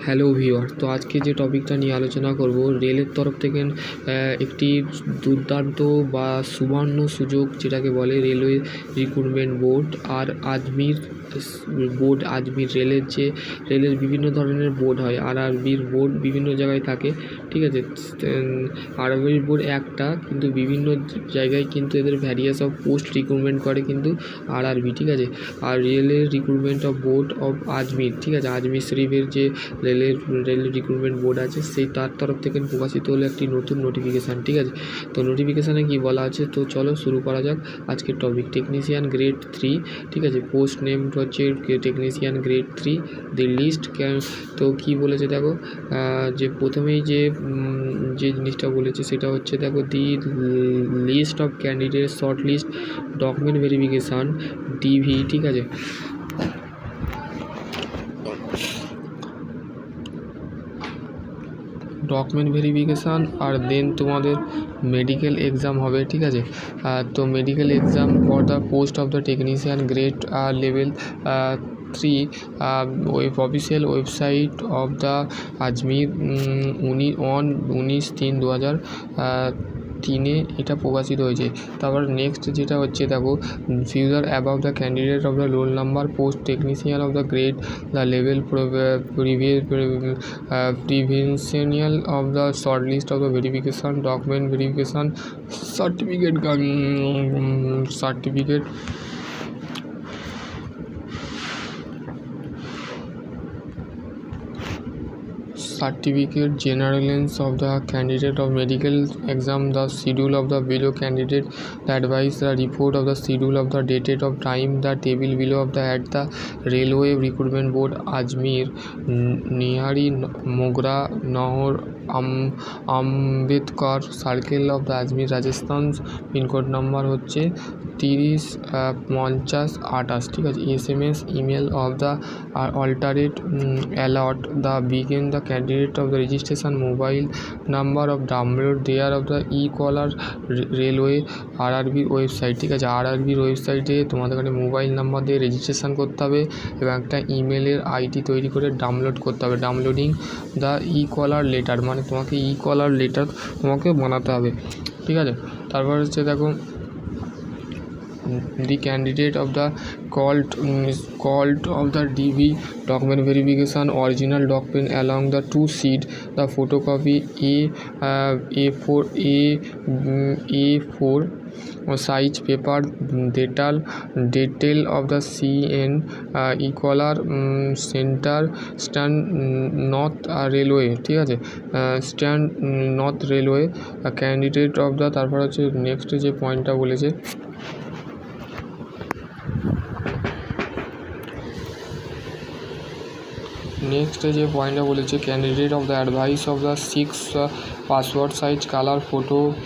Hello viewer, তো আজকে যে টপিকটা নিয়ে আলোচনা করব, রেলের তরফ থেকে একটি দুর্দান্ত বা সুবর্ণ সুযোগ যেটাকে বলে রেলওয়ে রিক্রুটমেন্ট বোর্ড আর আজমির বোর্ড। আজমির রেলের বিভিন্ন ধরনের বোর্ড হয়, আরআরবির বোর্ড বিভিন্ন জায়গায় থাকে, ঠিক আছে। আরআরবির বোর্ড একটা, কিন্তু বিভিন্ন জায়গায় কিন্তু এদের ভ্যারিয়াস অফ পোস্ট রিক্রুটমেন্ট করে কিন্তু আরআরবি, ঠিক আছে। আর রেলের recruitment of board of Ajmer, ঠিক আছে, আজমির শরীফের যে রেল রিক্রুটমেন্ট বোর্ড আছে সেই তার তরফ থেকে প্রকাশিত হলো একটি নতুন নোটিফিকেশান, ঠিক আছে। তো নোটিফিকেশানে কী বলা আছে, তো চলো শুরু করা যাক আজকের টপিক। টেকনিশিয়ান গ্রেড 3, ঠিক আছে, পোস্ট নেম হচ্ছে টেকনিশিয়ান গ্রেড 3, দি লিস্ট। তো কী বলেছে দেখো, যে প্রথমেই যে জিনিসটা বলেছে সেটা হচ্ছে দেখো, the list of candidate short list document verification DV, ঠিক আছে। ডকুমেন্ট ভেরিফিকেশান আর দেন তোমাদের মেডিকেল এক্সাম হবে, ঠিক আছে। তো medical exam for the post of the technician grade level 3 official website of the Ajmer 19/3/2003 এটা প্রকাশিত হয়েছে। তারপর নেক্সট যেটা হচ্ছে দেখো, future above the candidate of the roll number post technician of the grade the level preventional of the short list of the verification document verification certificate generals of the candidate of medical exam, the schedule of the below candidate, the advice, the report of the schedule of the dated of time, the table below of the at the railway recruitment board Ajmer Nihari Mogra Nahor Ambedkar circle of the Ajmer Rajasthan, pincode number হচ্ছে 305028, ঠিক আছে। SMS email of the alternate alert the begin the candidate of the registration mobile number of download there of the caller railway আরআরবির website, ঠিক আছে। আরআরবির ওয়েবসাইটে তোমাদের কাছে mobile number দিয়ে রেজিস্ট্রেশন করতে হবে এবং একটা ইমেলের আইডি তৈরি করে ডাউনলোড করতে হবে। ডাউনলোডিং দ্য কলার লেটার, মানে তোমাকে কলার লেটার তোমাকে বানাতে হবে, ঠিক আছে। তারপর হচ্ছে দেখো, the candidate of the called of the DV document verification original document along the 2 sheet, the photocopy A4 size paper, detail of the CN collar center stand north railway, ঠিক আছে, stand north railway candidate of the. তারপর হচ্ছে next যে পয়েন্টটা বলেছে, candidate of the advice of the 6 password size colour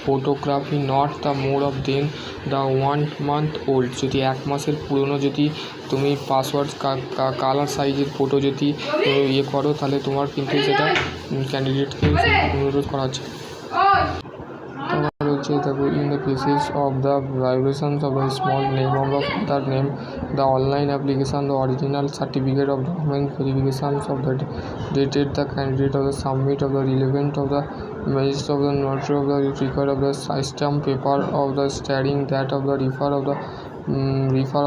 photography not the more of then the 1 month old. যদি 1 মাসের পুরনো যদি তুমি পাসওয়ার্ড কালার সাইজের ফটো যদি করো, তাহলে তোমার কিন্তু সেটা ক্যান্ডিডেটকে অনুরোধ করা হচ্ছে। In the cases of the violations of the small name of the father name, the online application, the original certificate of document verifications of the dated the candidate of the submit of the relevant of the magistrate of the notary of the record of the stamp paper of the stating that of the refer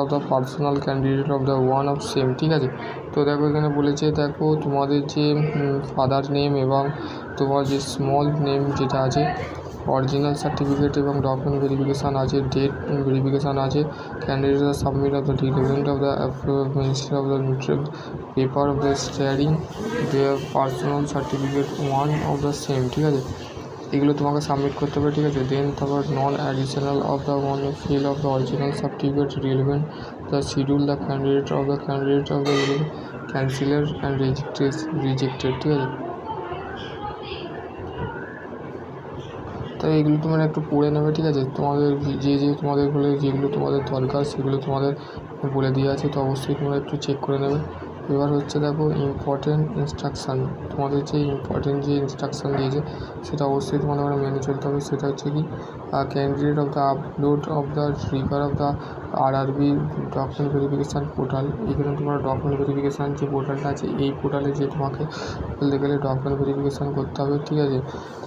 of the personal candidate of the one of same, ঠিক আছে। তো দেখো এখানে বলেছে, দেখো তোমাদের যে father name এবং তোমার যে স্মল নেম যেটা আছে, অরিজিনাল সার্টিফিকেট এবং ডকুমেন্ট ভেরিফিকেশান আছে, ডেট ভেরিফিকেশান আছে, candidate submit of the relevant of the ministry of the paper of the steering their personal certificate one of the same, ঠিক আছে। এগুলো তোমাকে সাবমিট করতে হবে, ঠিক আছে। দেন তারপর non additional of the one fill of the original certificate relevant the schedule the candidate of the canceller and rejected, ঠিক আছে। তাই এগুলো তোমরা একটু পড়ে নেবে, ঠিক আছে। তোমাদের তোমাদের বলে যেগুলো তোমাদের দরকার সেগুলো তোমাদের বলে দিয়ে আছে, তো অবশ্যই তোমরা একটু চেক করে নেবে এবার হচ্ছে দেখো ইম্পর্টেন্ট ইনস্ট্রাকশান, তোমাদের যে ইম্পর্টেন্ট যে ইনস্ট্রাকশান দিয়েছে সেটা অবশ্যই তোমাদের মেনে চলতে হবে। সেটা হচ্ছে কি, candidate of the upload of the trigger of the RRB document verification portal. এখানে তোমরা ডকুমেন্ট ভেরিফিকেশান যে পোর্টালটা আছে এই পোর্টালে যে তোমাকে বলতে গেলে ডকুমেন্ট ভেরিফিকেশান করতে হবে, ঠিক আছে।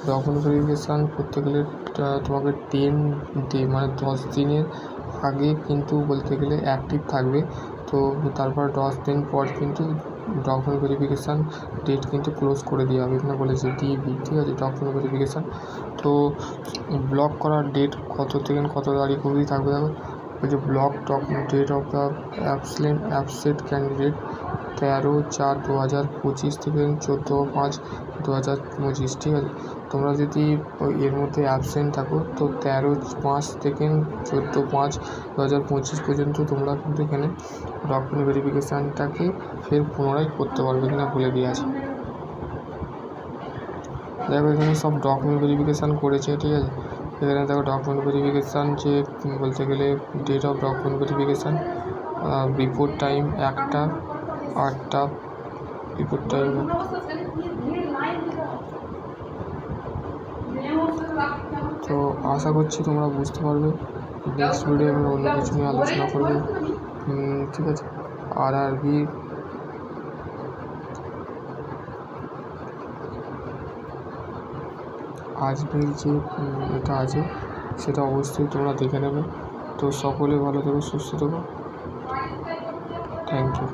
ডকুমেন্ট ভেরিফিকেশান করতে গেলে তোমাকে 10 ডে মানে 10 দিনের আগে কিন্তু বলতে গেলে অ্যাক্টিভ থাকবে। তো তারপর 10 দিন পর কিন্তু ডকুমেন্ট ভেরিফিকেশান ডেট কিন্তু ক্লোজ করে দেওয়া হবে। এখানে বলেছে ডিবি, ঠিক আছে, ডকুমেন্ট ভেরিফিকেশান। তো ব্লক করার ডেট কত থেকে কত তারিখ অবধি থাকবে দেখো, বলছে block date of the absent candidate 13/4/2025 থেকে 14/5/2025, ঠিক আছে। তোমরা যদি এর মধ্যে অ্যাবসেন্ট থাকো তো 13/5 থেকে 14/5/2025 পর্যন্ত তোমরা কিন্তু এখানে ডকুমেন্ট ভেরিফিকেশানটাকে ফের পুনরায় করতে পারবে। এখানে বলে দেওয়া আছে, দেখো এখানে সব ডকুমেন্ট ভেরিফিকেশান করেছে, ঠিক আছে। এখানে দেখো ডকুমেন্ট ভেরিফিকেশান যে বলতে গেলে date of document verification, report time 1টা 8টা, রিপোর্ট টাইম। তো আশা করছি তোমরা বুঝতে পারবে। নেক্সট ভিডিও আমি অন্য কিছু নিয়ে আলোচনা করবো, ঠিক আছে। আরআরবি আজমির যে এটা আছে সেটা অবশ্যই তোমরা দেখে নেবে। তো সকলে ভালো থেকো, সুস্থ থেকো, থ্যাংক ইউ।